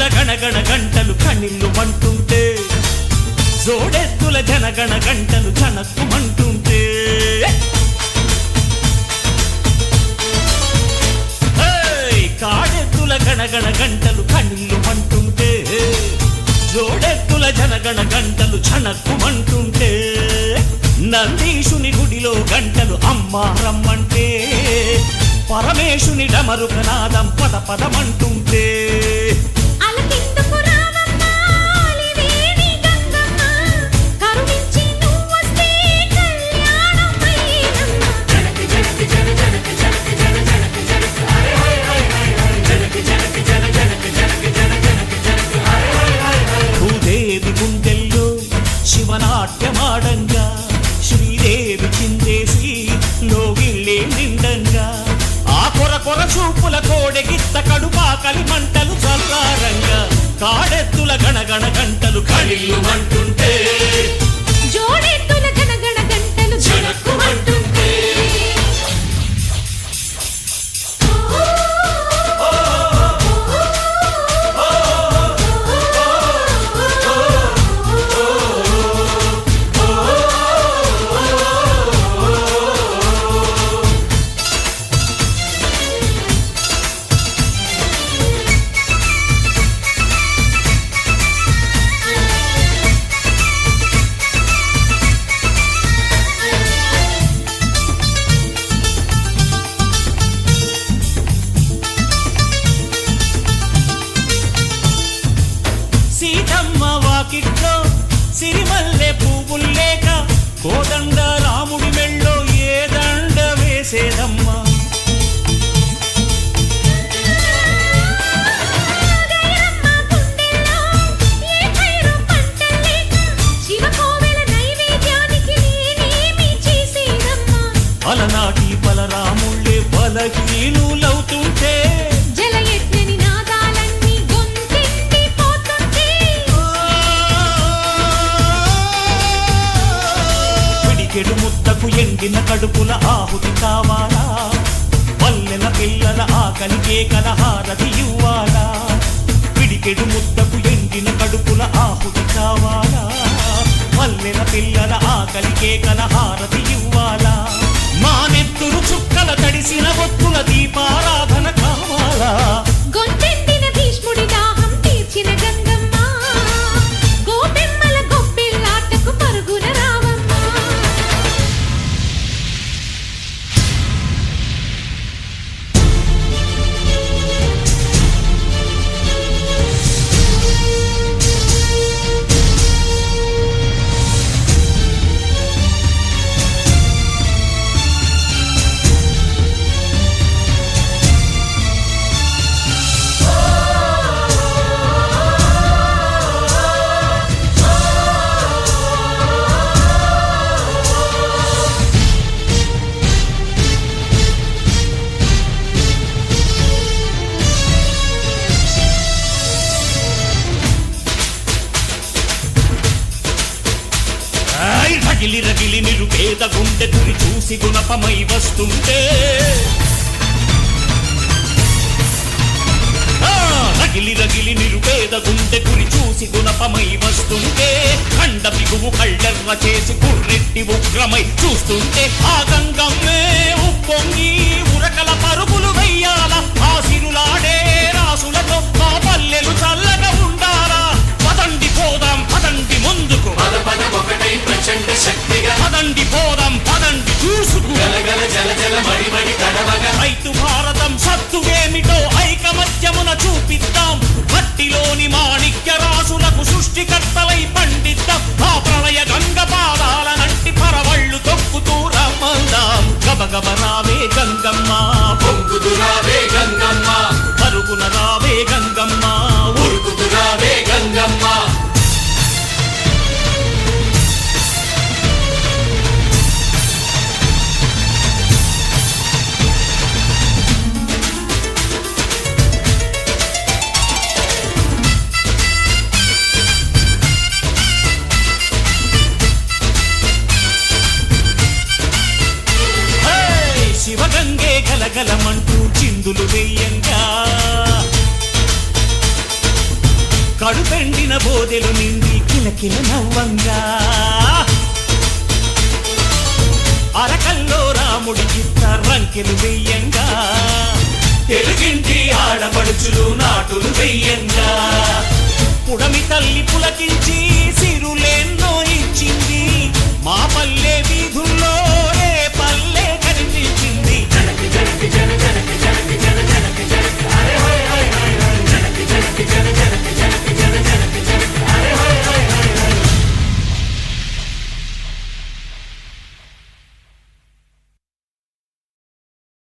జోడెత్తుల గణగణ గంటలు కణిల్లు మంటుంటే జోడెత్తుల జనగణ గంటలు చనక్కుమంటుంటే కాడెత్తుల గణగణ గంటలు కణిల్లు మంటుంటే జోడెత్తుల జనగణ గంటలు చనక్కుమంటుంటే నందీశుని గుడిలో గంటలు అమ్మా రమ్మంటే పరమేశుని డమరుకనాదం పద పదమంటుంటే భూదేవి గుండెల్లో శివనాట్యమాడంగా శ్రీదేవి చిందేసి లోగిళ్ళే నిండంగా ఆ కొర కొర చూపుల కోడెగిత్త కడుపాకలి మంటలు చల్లారంగా కాడెత్తుల గణగణ గంటలు కళిల్లు మంటుంటే జోడెత్తుల గణగణ గంటలు జనక్కుమంటుంటే సీతమ్మ వాకిట్లో సిరిమల్లె పువ్వుల్లేక కోదండ రాముడి మెళ్ళో ఏ దండ వేసేదమ్మా అలనాటి బలరాముళ్ళే బలహీనులవుతుంటే పిడికెడు ముద్దకు ఎండిన కడుపుల ఆహుతి కావాలా పల్లెల పిల్లల ఆకలి కేకల హారతి ఇవ్వాలా పిడికెడు ముద్దకు ఎండిన కడుపుల ఆహుతి కావాలా పల్లెల పిల్లల ఆకలి కేకల హారతి ఇవ్వాలా మా నెత్తురు చుక్కల తడిసిన ఒత్తుల దీపారాధన కావాలా గొంతెండిన భీష్ముడి దాహం తీర్చిన గంగమ్మ గోపెమ్మల గొప్పిల్లాటకు పరుగున రావమ్మ రగిలి రగిలి నిరుపేద గుండె గురి చూసి గుణపమై వస్తుంటే రగిలి రగిలి నిరుపేద గుండె గురి చూసి గుణపమై వస్తుంటే ఖండ బిగువు కళ్ళెర్ర చేసి కుర్రెట్టి ఉగ్రమై చూస్తుంటే ఆ గంగమ్మే ఉప్పొంగి ఉరకల పరుగులు వెయ్యాల ఆ సిరులాడే రాసులతో ఆ పల్లెలు చల్లగా ఉండాలా పదండి పోదాం పదండి ముందుకు పదండి పోదాం పదండి చూసుకు రైతు భారతం సత్తువేమిటో ఐకమత్యమున చూపిద్దాం మట్టిలోని మాణిక్య రాసులకు సృష్టికర్తలై పండిద్దాం ఆ ప్రళయ గంగ పాదాల నంటి పరవళ్ళు తొక్కుతూ రమ్మందాం గబగబ రావే గంగమ్మ పొంగుదు రావే గంగమ్మ పరుగున రావే గంగమ్మ ఉరుకుదు రావే గంగమ్మ శివగంగే గలగలమంటూ చిందులు వెయ్యంగా కడుపెండిన బోదెలు నిండి కిలకిల నవ్వంగా అరకల్లో రాముడి చిత్త రంకెలు వెయ్యంగా తెలుగింటి ఆడపడుచులు నాటులు వెయ్యంగా పుడమి తల్లి పులకించి సిరులెన్నో ఇచ్చింది మా